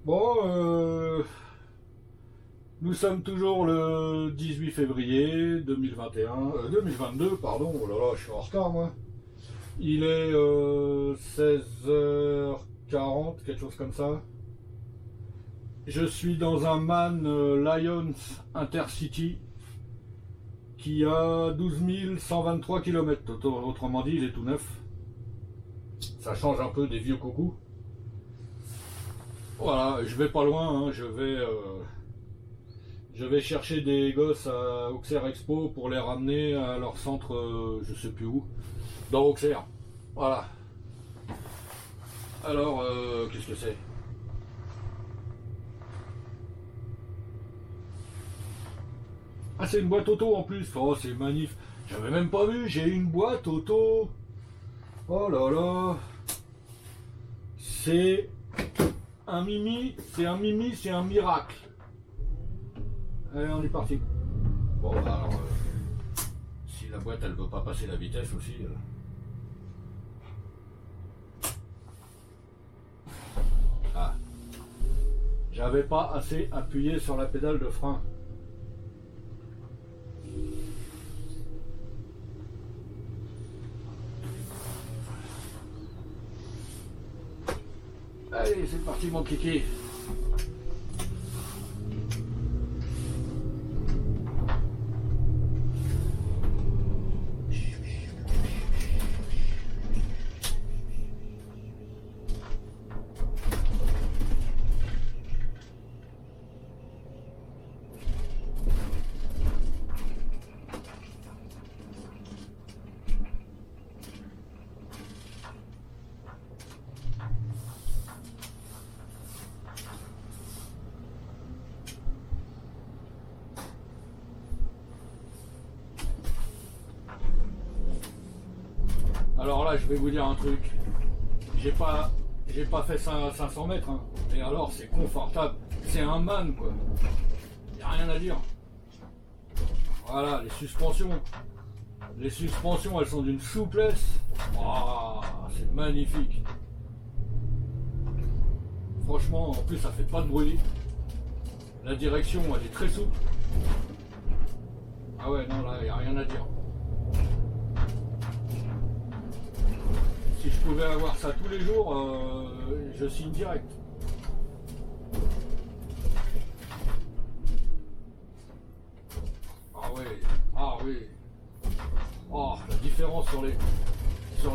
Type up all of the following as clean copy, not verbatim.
Bon, nous sommes toujours le 18 février 2021, 2022, pardon. Oh là là, je suis en retard moi. Il est 16h40, quelque chose comme ça. Je suis dans un MAN Lions Intercity qui a 12 123 km. Autrement dit, il est tout neuf. Ça change un peu des vieux coucous. Voilà, je vais pas loin, hein, je vais chercher des gosses à Auxerre Expo pour les ramener à leur centre, je sais plus où, dans Auxerre. Voilà. Alors, qu'est-ce que c'est? Ah, c'est une boîte auto en plus. Oh, c'est magnifique. J'avais même pas vu, j'ai une boîte auto. Oh là là. C'est un mimi, c'est un miracle. Allez, on est parti. Bon, bah, alors, si la boîte elle veut pas passer la vitesse aussi. Ah, j'avais pas assez appuyé sur la pédale de frein. Allez, c'est parti mon kiki. Alors là, je vais vous dire un truc. J'ai pas fait 500 mètres, hein. Mais alors, c'est confortable. C'est un MAN, quoi. Y a rien à dire. Voilà, les suspensions. Les suspensions, elles sont d'une souplesse. Oh, c'est magnifique. Franchement, en plus, ça fait pas de bruit. La direction, elle est très souple. Ah ouais, non, là, y a rien à dire. Si je pouvais avoir ça tous les jours, je signe direct. Ah ouais, ah oui. Oh, la différence sur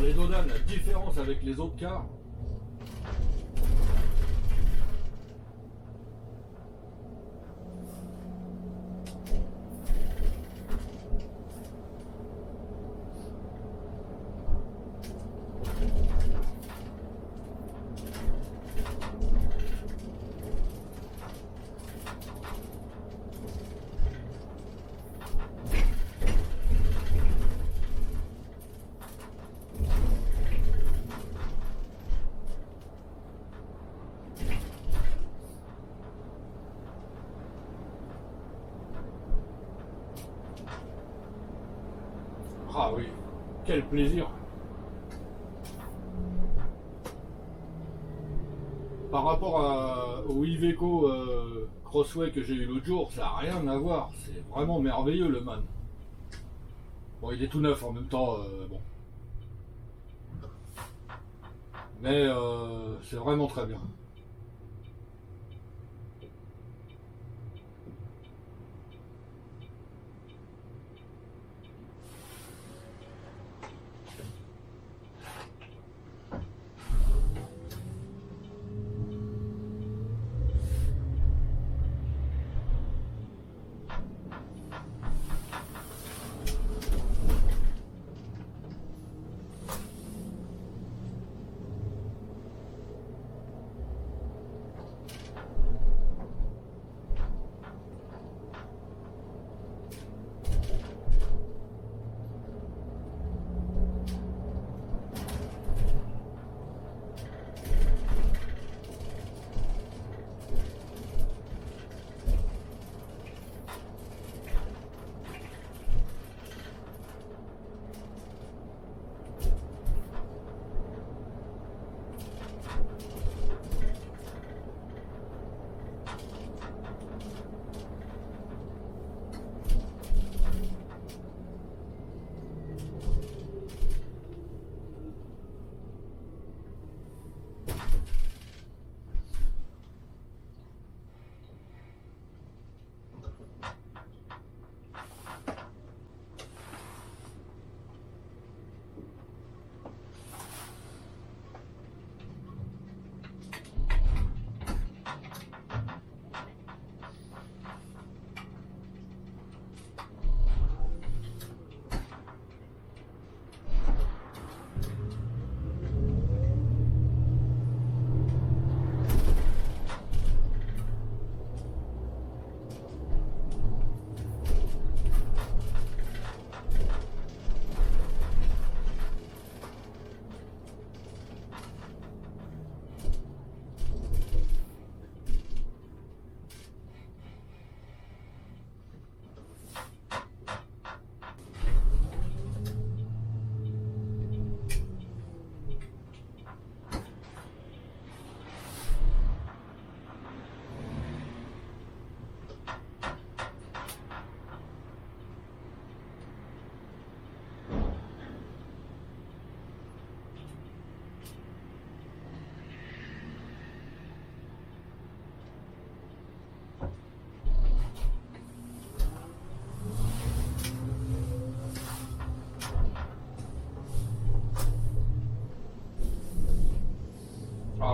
les dodanes, la différence avec les autres cars. Ah oui, quel plaisir. Par rapport au Iveco Crossway que j'ai eu l'autre jour, ça n'a rien à voir. C'est vraiment merveilleux le MAN. Bon, il est tout neuf en même temps, bon. Mais c'est vraiment très bien.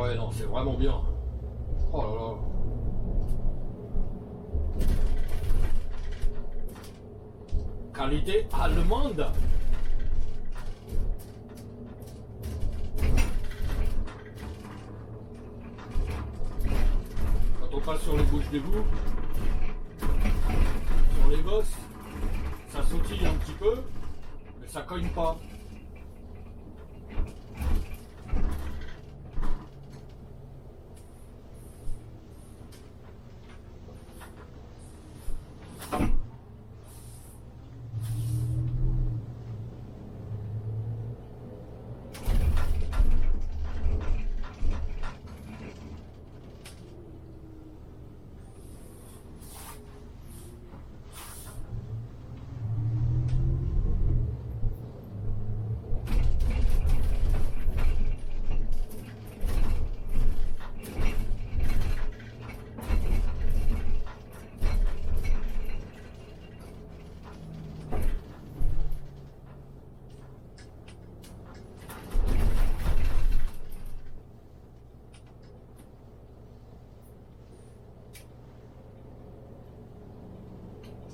ouais, non, c'est vraiment bien. Oh là là. Qualité allemande. Quand on passe sur les bouches d'égout, sur les bosses, ça sautille un petit peu, mais ça cogne pas.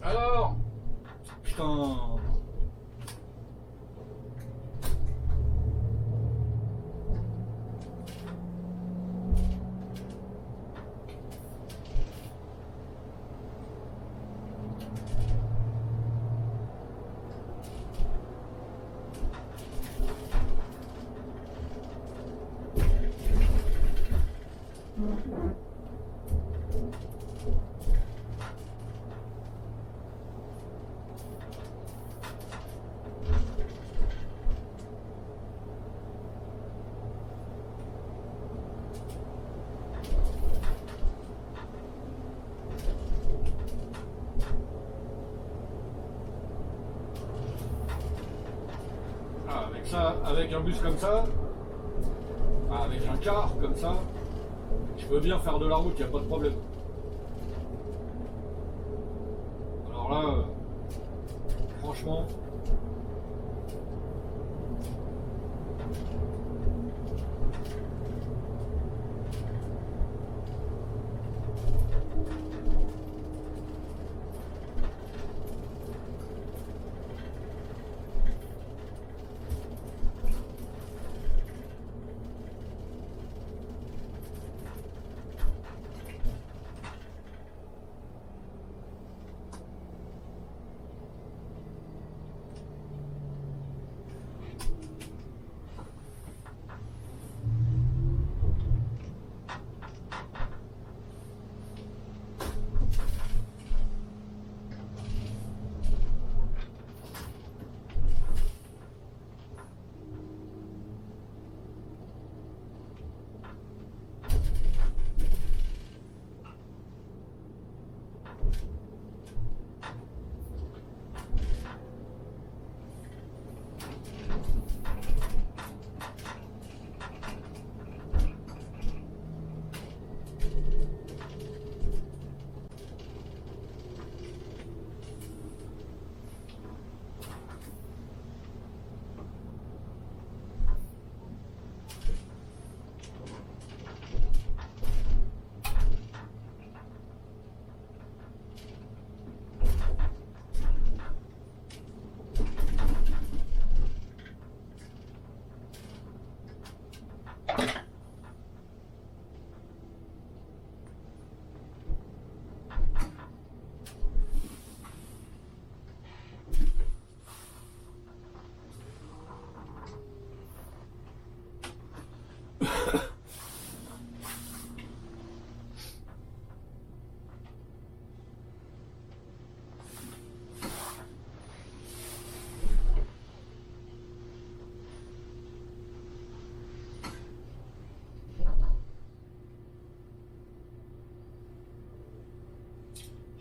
Alors, putain. Ah, avec ça, avec un bus comme ça, avec un car comme ça, je peux bien faire de la route, il n'y a pas de problème. Alors là, franchement,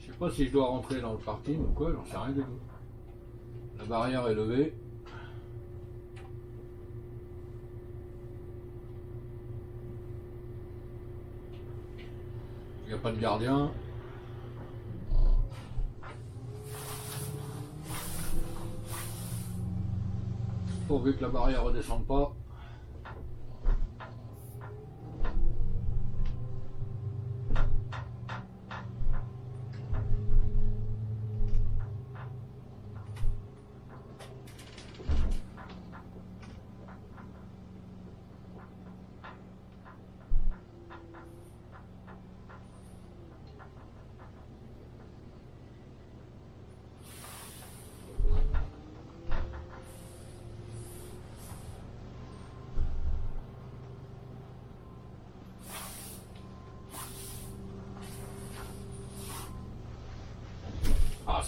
je sais pas si je dois rentrer dans le parking ou quoi, j'en sais rien du tout. La barrière est levée. Il n'y a pas de gardien. Pourvu que la barrière ne redescende pas.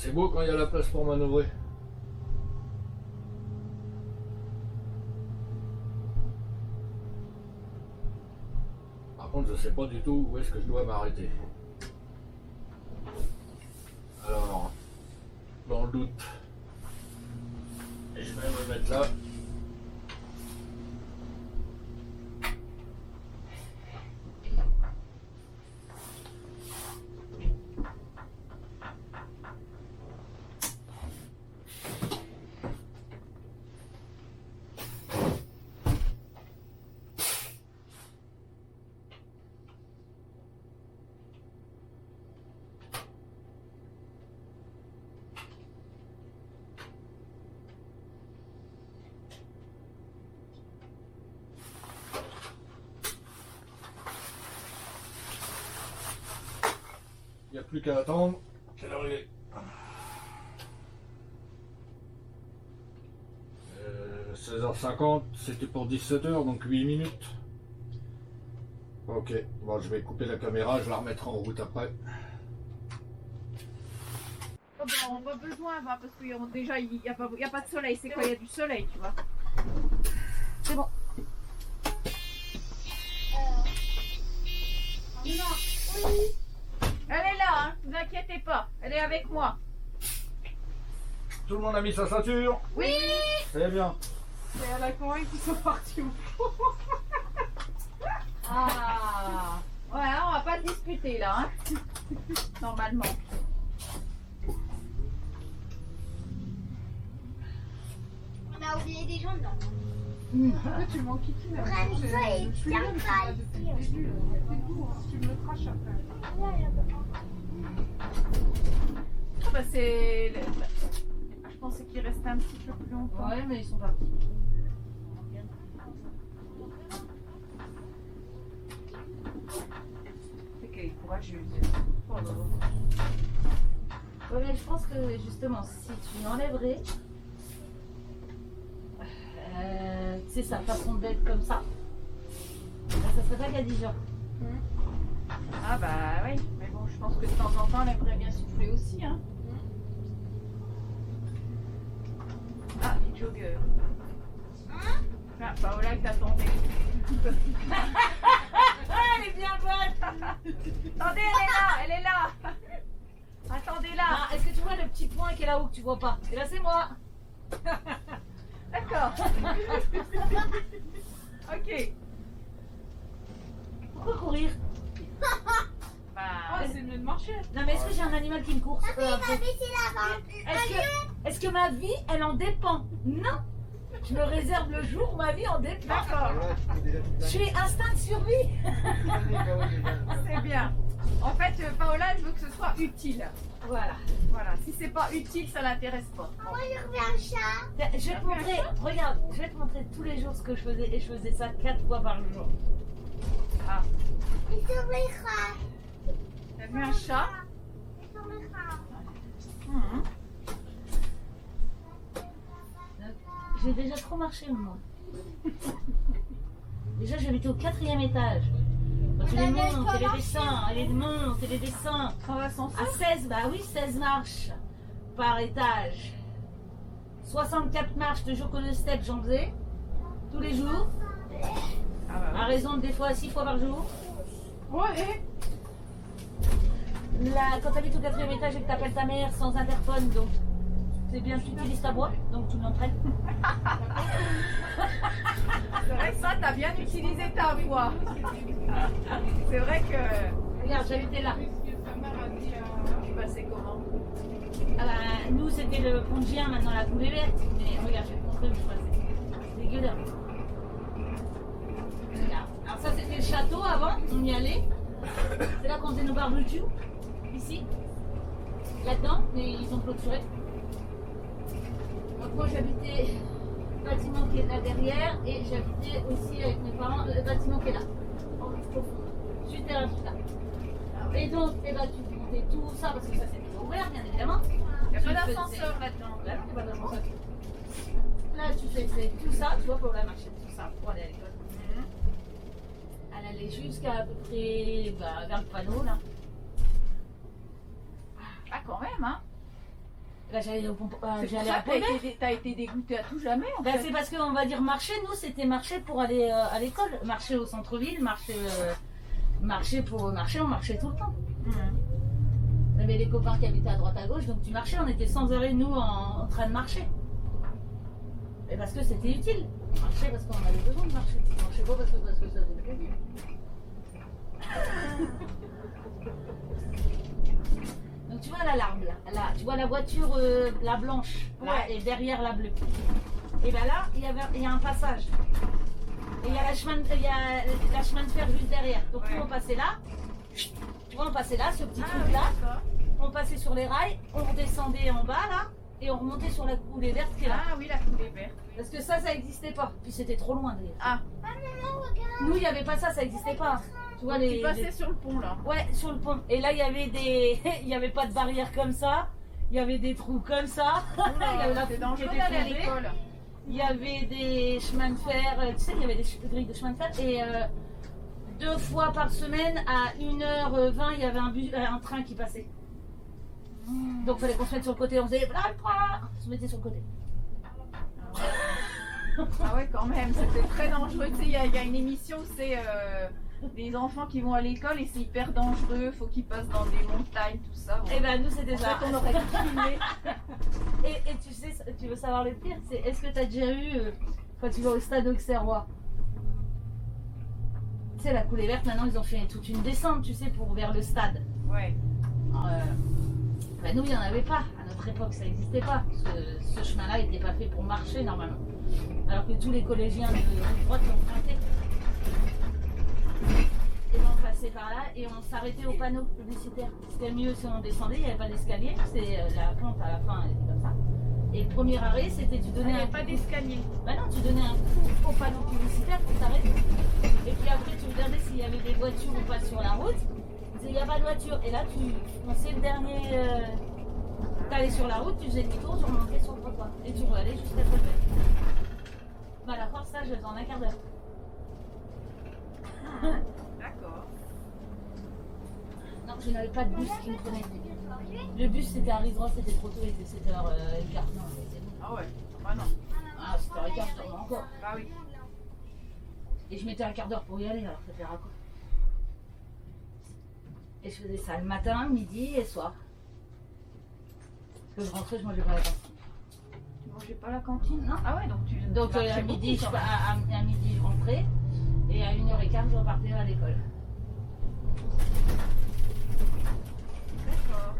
c'est beau quand il y a la place pour manœuvrer. Par contre, je sais pas du tout où est-ce que je dois m'arrêter. Alors, dans le doute, je vais me mettre là. Il n'y a plus qu'à attendre. Quelle heure il est 16h50, c'était pour 17h, donc 8 minutes. Ok, bon, je vais couper la caméra, je la remettrai en route après. Oh ben, on va besoin, va, parce qu'il déjà il n'y a pas de soleil. C'est quoi? Il y a du soleil, tu vois. C'est bon. Elle est là, hein, ne vous inquiétez pas. Elle est avec moi. Tout le monde a mis sa ceinture? Oui. Très bien. Et elle a combien qui sont partis au fond. Ah. Ouais, on va pas discuter là, hein. Normalement. On a oublié des gens dedans. Après, tu m'en quittes. Prends ça et tiens ça ici. C'est tout, hein. Tu me le craches après. Ah bah c'est... Je pensais qu'il restait un petit peu plus longtemps. Ouais, mais ils sont partis. C'est qu'elle est courageuse. Oh là là. Ouais, mais je pense que justement, si tu l'enlèverais, c'est sa façon d'être comme ça, ça serait pas Khadija. Ah bah oui, mais bon, je pense que de temps en temps, elle aimerait bien souffler aussi, hein. Ah, les joggers. Ah, Paola qui attendait. Elle est bien bonne. Attendez, elle est là. Attendez là. Ah, est-ce que tu vois le petit point qui est là-haut que tu vois pas? Et là, c'est moi. D'accord. Ok. Pourquoi courir? Bah, C'est mieux de marcher. Non, mais est-ce que j'ai un animal qui me course? Papy, c'est là-bas. Est-ce que ma vie, elle en dépend? Non. Je me réserve le jour où ma vie en dépend. d'accord. Je suis instinct de survie. C'est bien. En fait, Paola, elle veut que ce soit utile. Voilà. Voilà. Si c'est pas utile, ça l'intéresse pas. Moi, je reviens un chat. Je vais te montrer, regarde, je vais te montrer tous les jours ce que je faisais et je faisais ça 4 fois par jour. Ah. Il s'ouvrira. T'as vu un chat? Il s'ouvrira. Mhm. J'ai déjà trop marché moi. Déjà j'habitais au 4e étage. Donc les montes et les descends, et les montes et les descends. Sans ascenseur? À 16, bah oui, 16 marches par étage. 64 marches de jour que de step j'en faisais. Tous les jours. Ah bah À raison de des fois 6 fois par jour. ouais. Là, quand tu habites au 4e étage et que tu appelles ta mère sans interphone, donc c'est bien, tu utilises ta voix, donc tu l'entraînes. C'est vrai que ça, t'as bien utilisé ta voix. C'est vrai que... Regarde, j'habitais là. Ta mère a dit Tu passais comment? Ah bah, nous, c'était le pont de Gien, maintenant la coulée verte. Mais regarde, je vais te montrer où je passais. C'est dégueulasse. Regarde. Alors ça, c'était le château avant, on y allait. C'est là qu'on faisait nos barbecues. Ici. Là-dedans, mais ils ont clôturé. Donc moi, j'habitais le bâtiment qui est là derrière et j'habitais aussi avec mes parents le bâtiment qui est là. Au fond. Juste derrière tout ça. Et donc, eh ben, tu montais tout ça parce que ça c'était ouvert, bien évidemment. Il n'y a Tu pas faisais- d'ascenseur là-dedans. Là, il y a pas d'ascenseur. Là, tu faisais tout ça, tu vois, pour la marcher tout ça, pour aller à l'école. Elle allait jusqu'à à peu près vers le panneau, là. Ah, quand même, hein? Là, j'allais au C'est j'allais pour à ça que Paumé. t'as été dégoûtée à tout jamais en Ben, fait. c'est parce qu'on va dire marcher, nous c'était marcher pour aller à l'école, marcher au centre-ville, marcher pour marcher, on marchait tout le temps. On avait des copains qui habitaient à droite à gauche, donc tu marchais, on était sans arrêt nous en train de marcher. Et parce que c'était utile. On marchait parce qu'on avait besoin de marcher. On marchait pas parce que ça faisait plaisir. Donc tu vois la larme là, tu vois la voiture la blanche là, Ouais. et derrière la bleue. Et ben là il y a un passage. Et il y a la chemin de fer juste derrière. Donc Ouais. nous on passait là. Tu vois on passait là, ce petit Ah truc oui, là. d'accord. On passait sur les rails, on redescendait en bas là et on remontait sur la coulée verte qui est là. Ah oui, la coulée verte. Parce que ça n'existait pas. Puis c'était trop loin d'ailleurs. Ah, Nous il n'y avait pas ça, ça n'existait pas. Tu vois tu passais sur le pont là. Ouais, sur le pont. Et là, il y avait des. Il n'y avait pas de barrière comme ça. Il y avait des trous comme ça. Il y avait la C'est foule qui dangereux était d'aller à tombée. l'école. Il y avait des chemins de fer. Tu sais, il y avait des grilles de chemin de fer. Et 2 fois par semaine, à 1h20, il y avait un train qui passait. Donc, il fallait qu'on se mette sur le côté. On faisait. On se mettait sur le côté. Ah ouais, quand même, c'était très dangereux. Tu sais, il y a une émission, c'est des enfants qui vont à l'école et c'est hyper dangereux. Faut qu'ils passent dans des montagnes, tout ça. Bon. Et ben, nous, c'était En ça. fait, on aurait dû filmer. Et tu sais, tu veux savoir le pire, c'est est-ce que tu as déjà eu, quand tu vas au stade Auxerrois, tu sais, la coulée verte, maintenant ils ont fait toute une descente, tu sais, pour vers le stade. Ouais. Ben, nous, il n'y en avait pas. À notre époque, ça n'existait pas. Ce chemin-là n'était pas fait pour marcher normalement. Alors que tous les collégiens de droite l'ont emprunté. Et ben, on passait par là et on s'arrêtait au panneau publicitaire. C'était mieux si on descendait, il n'y avait pas d'escalier. C'est la pente à la fin, elle était comme ça. Et le premier arrêt, c'était tu Il donnais n'y un a pas d'escalier. Bah non, tu donnais un coup au panneau publicitaire pour t'arrêter. Et puis après, tu regardais s'il y avait des voitures ou pas sur la route. Tu disais, il n'y a pas de voiture. Et là, c'est le dernier. T'allais sur la route, tu faisais demi-tour, tu remontais sur le trottoir. Et tu allais jusqu'à Colbert. Bah, la force, ça, je le faisais en un quart d'heure. D'accord. Non, je n'avais pas de bus qui me prenait. Le bus, c'était à Risros, c'était trop tôt, il était 7h15. Non, c'était bon. Ah ouais. Bah non. Ah, 7h15, je dormais encore. Bah oui. Et je mettais un quart d'heure pour y aller, alors ça fait raccord. Et je faisais ça le matin, midi et soir. Parce que je rentrais, je mangeais pas la cantine. Tu mangeais pas la cantine, non? Ah ouais, donc tu. Donc tu marchais à midi, beaucoup, quand même. à midi, je rentrais. Et à 1h15, je repartais à l'école. D'accord.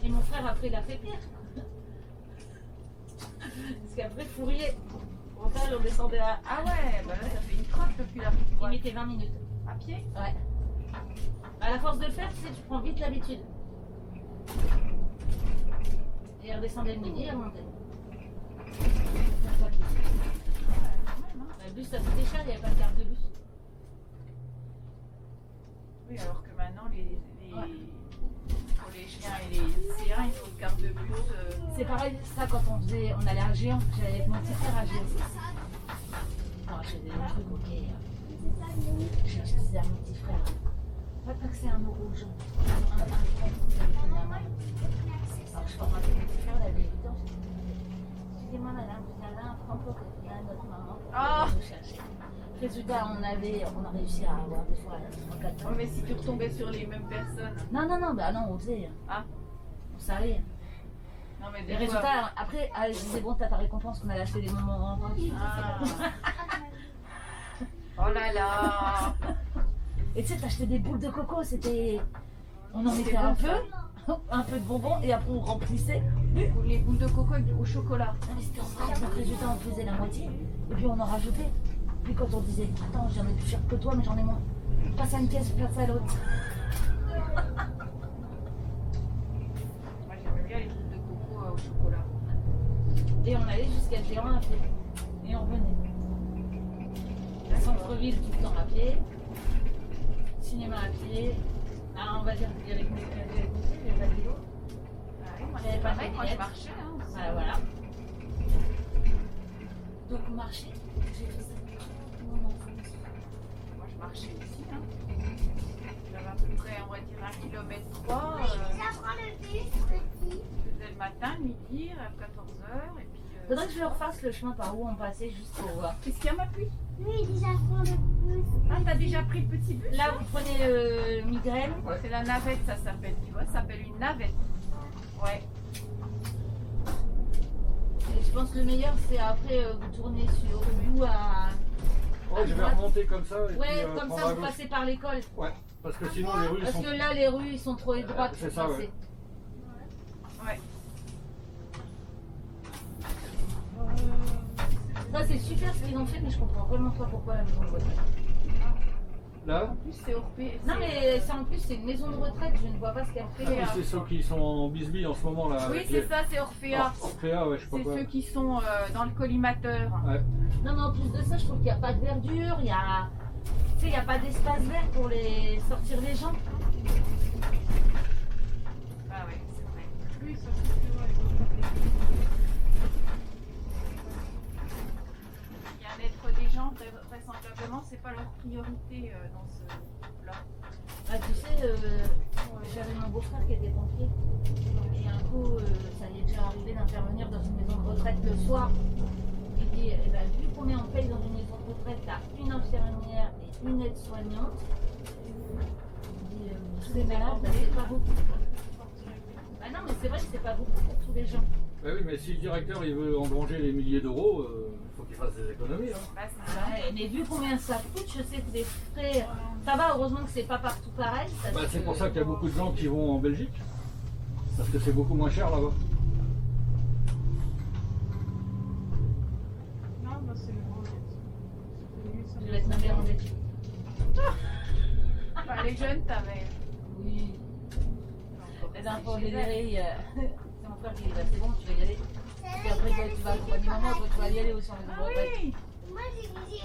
Et mon frère, après, il a fait pire. Parce qu'après, Fourier, mon frère, on descendait à. Ah ouais, bah là, ça fait une crotte depuis la Il ouais. mettait 20 minutes. À pied? Ouais. À la force de le faire, tu sais, tu prends vite l'habitude. Et elle redescendait le midi, elle montait. Le bus, ça coûtait cher, il n'y avait pas de carte de bus. Oui, alors que maintenant, les Ouais. collégiens et les lycéens, il faut une carte de bus. C'est pareil, ça, quand on allait à Géant, j'allais avec mon petit frère à Géant. Non, j'ai des trucs, ok. Je disais à mon petit frère, pas taxer 1 euro aux gens. Un franc pour téléphoner à maman. Alors je formatais mon petit frère, il avait 8 ans. Je dis, moi, madame, vous avez 1 franc pour téléphoner à notre maman pour Ah. nous chercher. Résultat, on a réussi à avoir des fois 3-4 Oh, mais si tu retombais sur les mêmes personnes. Non, bah non, on faisait. Ah. On savait. Non, mais Les des fois. résultats, après, je disais, bon, t'as ta récompense, on allait acheter des moments en vente. Ah. Oh là là. Et tu sais, t'achetais des boules de coco, c'était. On en C'était mettait bon, un peu de bonbons, et après on remplissait. Les boules de coco au chocolat. Non, mais c'était encore. Donc, résultat, on faisait la moitié, et puis on en rajoutait. Puis quand on disait, attends, j'en ai plus cher que toi, mais j'en ai moins. Passe à une caisse, passe à l'autre. Moi, j'aimais bien les boules de coco au chocolat. Et on allait jusqu'à Géant à pied. Et on revenait. Centre-ville tout le temps à pied. Cinéma à pied. Ah, on va dire qu'il y avait les vélos. Ah oui, moi, J'avais c'est pas pareil de quand je lunettes. marchais. Hein, aussi. Ah, voilà. Donc marcher, j'ai fait ça toute mon enfance. Moi, je marchais aussi. Hein. J'avais à peu près, on va dire, 1,3 km. Oui, ça prend le bus, petit. matin, le midi, à 14h. Et puis. Faudrait que je le refasse le chemin par où on passait juste pour voir. Qu'est-ce qu'il y a, ma pluie? Lui, déjà prend le bus. Ah, t'as déjà pris le petit bus? Là, vous prenez migraine. C'est la navette, ça s'appelle, tu vois, ça s'appelle une navette. Ouais. Et je pense que le meilleur, c'est après vous tournez sur vous à. Ouais, je vais remonter comme ça. Et Ouais, puis, comme prendre ça, à vous gauche. passez par l'école. Ouais, parce que sinon les rues Parce sont. que là, les rues, ils sont trop étroites c'est pour ça, passer. ouais. Ouais. Ça, c'est super ce qu'ils ont fait, mais je comprends vraiment pas pourquoi la maison de retraite. Là, En plus, c'est Orpée. Non, mais ça, en plus, c'est une maison de retraite, je ne vois pas ce qu'elle fait. ah, c'est ceux qui sont en bisbille en ce moment là. Oui, avec c'est les- ça, c'est Orphéa. Orphéa, ouais, je sais pas C'est quoi. ceux qui sont dans le collimateur. Ouais. Non, mais en plus de ça, je trouve qu'il n'y a pas de verdure, il y a. Tu sais, il n'y a pas d'espace vert pour les sortir les gens. Ah ouais, c'est vrai. Oui, ça c'est vrai. Bien-être des gens, vraisemblablement, c'est pas leur priorité dans ce là. Ah, tu sais, j'avais mon beau-frère qui était pompier. Et un coup, ça lui est déjà arrivé d'intervenir dans une maison de retraite le soir. Il dit, eh ben, vu combien on paye dans une maison de retraite, t'as une infirmière et une aide-soignante. Il dit, tous les malades, c'est pas beaucoup. Ah non, mais c'est vrai que c'est pas beaucoup pour tous les gens. Bah oui, mais si le directeur il veut engranger les milliers d'euros, faut qu'il fasse des économies. Hein. Bah, c'est ça. Ouais, mais vu combien ça coûte, je sais que des frais. Ça va, heureusement que c'est pas partout pareil. parce Bah, c'est que- pour ça qu'il y a beaucoup de gens qui vont en Belgique. Parce que c'est beaucoup moins cher là-bas. Non, bah c'est le grand. C'est mieux, ça. Je vais être ma mère en Belgique. Bah, les jeunes, t'avais. Oui. Les infos des mairies, c'est mon frère qui dit, bah, c'est bon, tu vas y aller. Puis après, toi, tu vas accompagner maman, toi, tu vas y aller aussi en maison Ah de retraite. oui. Moi, j'ai dit yes.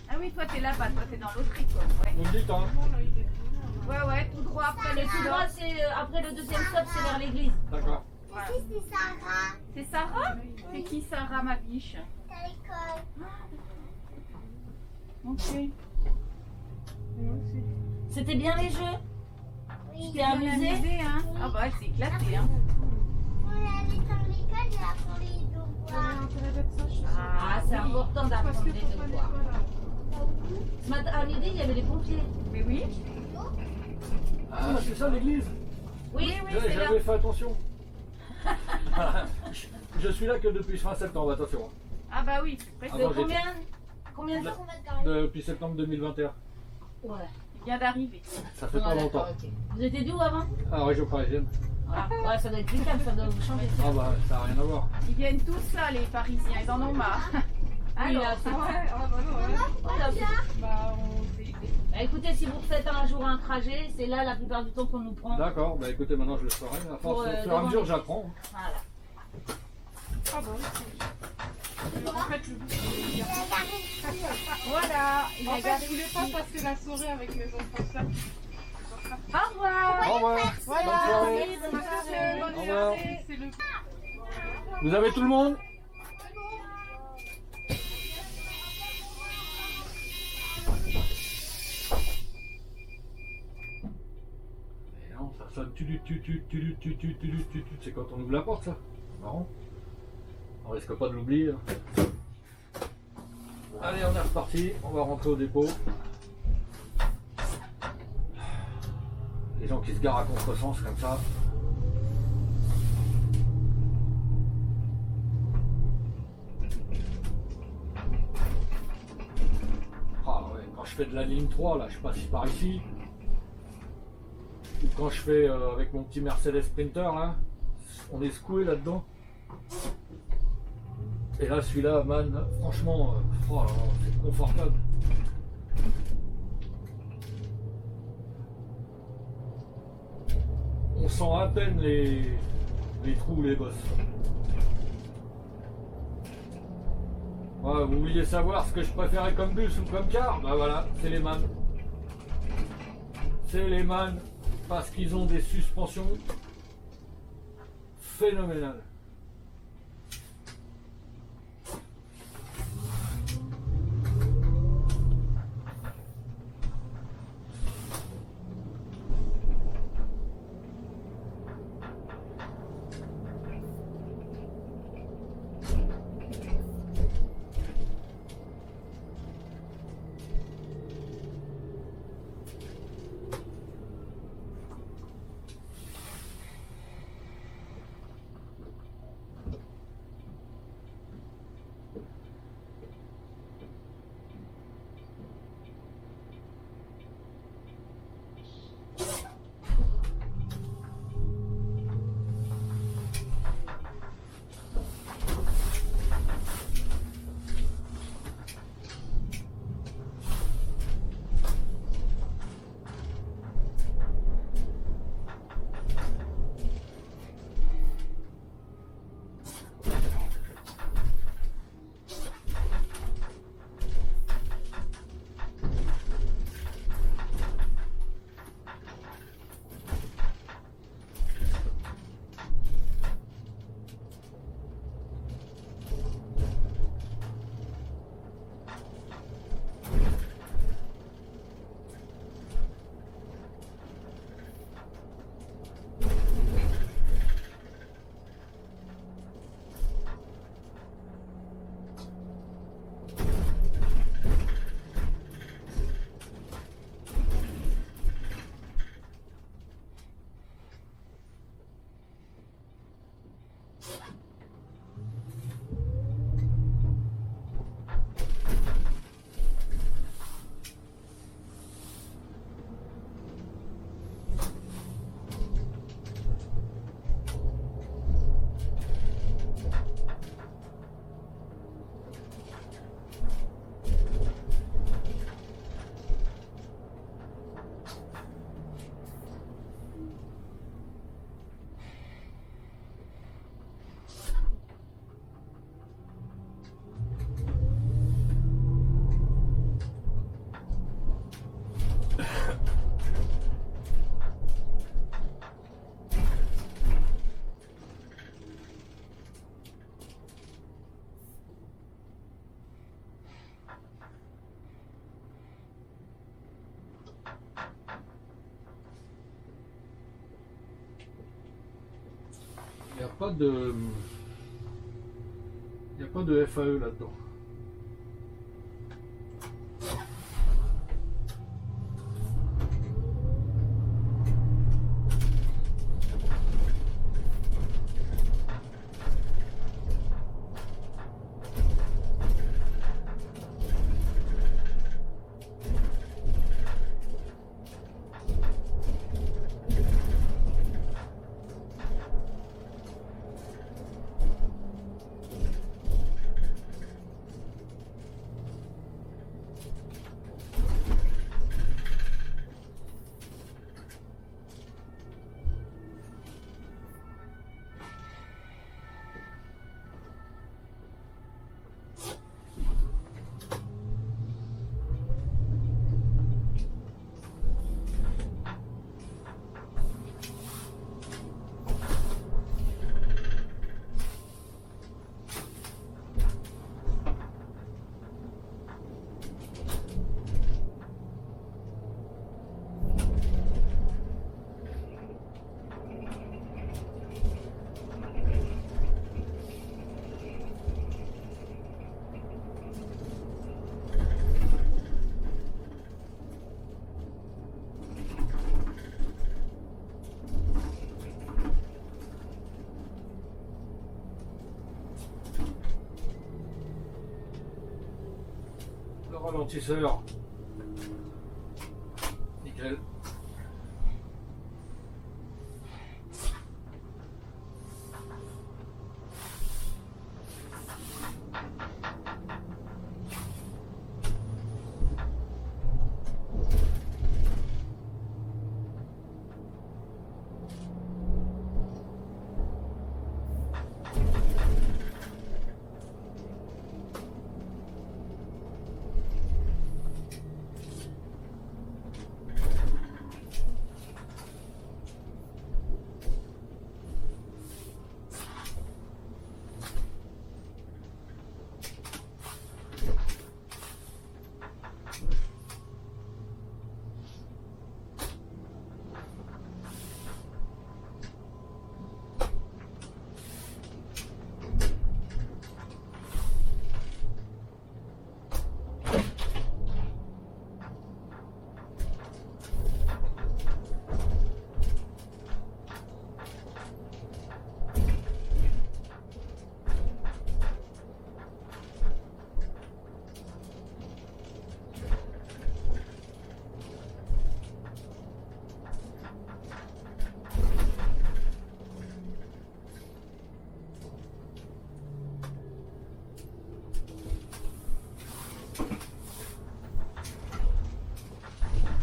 Ah oui, toi, t'es là-bas, toi, t'es dans l'autre école. Ouais. Vous me dites, hein. Bon, là, il est bon, là. Ouais, ouais, tout droit après Le le tout sud. droit, c'est après le deuxième stop, c'est vers l'église. D'accord. Voilà. Ceci, c'est Sarah. C'est Sarah? C'est qui Sarah, ma biche? C'est à l'école. Ok. Moi aussi. C'était bien les jeux? Oui. Tu t'es amusé? Hein? Ah bah, c'est éclaté, hein. Quand elle est dans l'école, elle apprend les J'avais devoirs. intérêt d'être sage. Ah, c'est important Parce d'apprendre que les pour pas devoirs. l'école, là. Ce matin, à midi, il y avait les pompiers. Mais oui. Ah, c'est ça l'église. Oui, Oui, c'est là. J'avais fait attention. Je suis là que depuis fin septembre, attention. Ah bah oui. Ah, De bon, combien de temps? Depuis septembre 2021. Ouais. Il vient d'arriver. Ça fait Ouais, pas d'accord, longtemps. ok. Vous étiez d'où avant? Ah, région parisienne. Ah, ouais, ça doit être plus calme, ça doit vous changer. Ah bah, ça n'a rien à voir. Ils viennent tous là, les Parisiens. Ils en ont marre. Alors, Alors, Ah ouais, ah bah non, ouais. voilà. Bah, on fait. Bah, écoutez, si vous faites un jour un trajet, c'est là la plupart du temps qu'on nous prend. D'accord, bah écoutez, maintenant je le saurai. À Pour, force, au fur et à devant mesure, les- j'apprends. Voilà. Ah bon. En fait, le but, c'est de dire. voilà. Il En a fait, garé je voulais pas passer la soirée avec mes enfants ça. Au revoir. Au revoir. Voilà. Bonne soirée. Oui, bonne soirée. Au revoir. C'est le. Vous avez tout le monde? Mais non, ça sonne c'est quand on ouvre la porte ça. Marrant. On risque pas de l'oublier. Hein. Allez, on est reparti, on va rentrer au dépôt. Les gens qui se garent à contresens comme ça. Ah ouais, quand je fais de la ligne 3, là, je passe par ici. Ou quand je fais avec mon petit Mercedes Sprinter, là, on est secoué là-dedans. Et là, celui-là, man, franchement, oh là là, c'est confortable. On sent à peine les trous, les bosses. Ouais, vous vouliez savoir ce que je préférais comme bus ou comme car? Bah voilà, c'est les MAN. C'est les MAN parce qu'ils ont des suspensions phénoménales. pas de. Il n'y a pas de FAE là-dedans. Le ralentisseur. Nickel.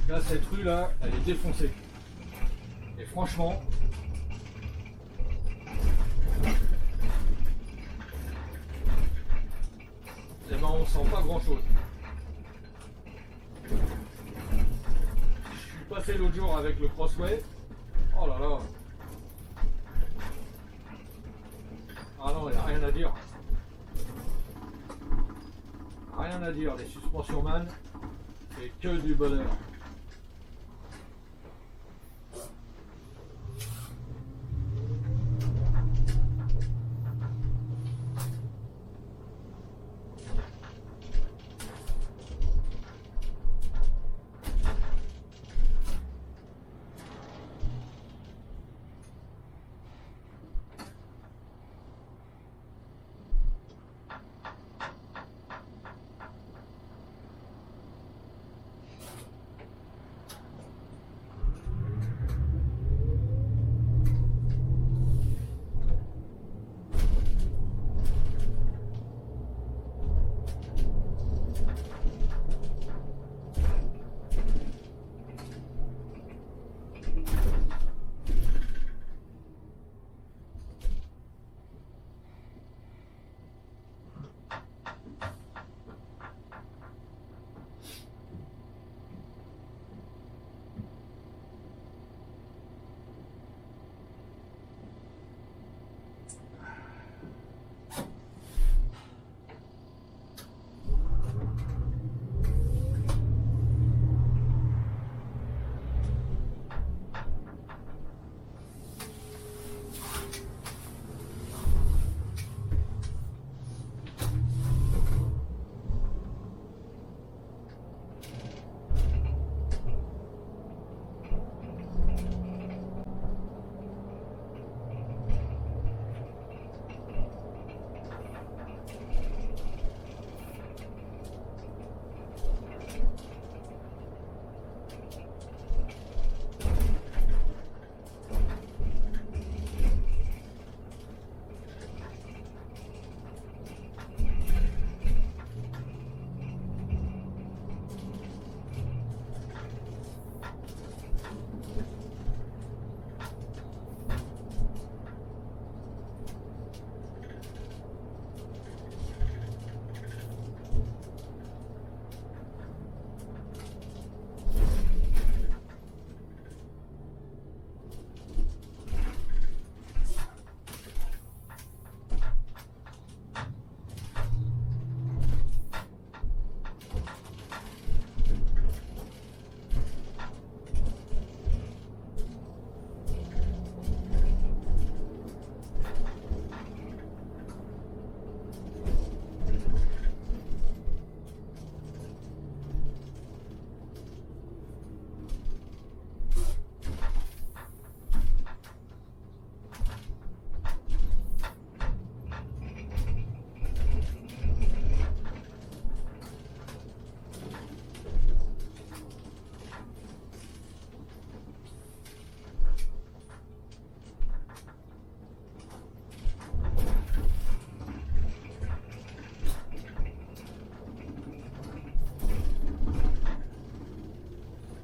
Là, cette rue là, elle est défoncée. Et franchement, eh ben, on sent pas grand chose. Je suis passé l'autre jour avec le Crossway. Oh là là. Ah non, il n'y a rien à dire. Rien à dire, les suspensions MAN, c'est que du bonheur.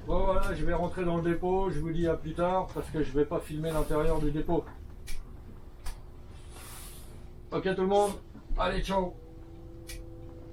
Bon voilà, je vais rentrer dans le dépôt, je vous dis à plus tard parce que je vais pas filmer l'intérieur du dépôt. Ok tout le monde, allez ciao.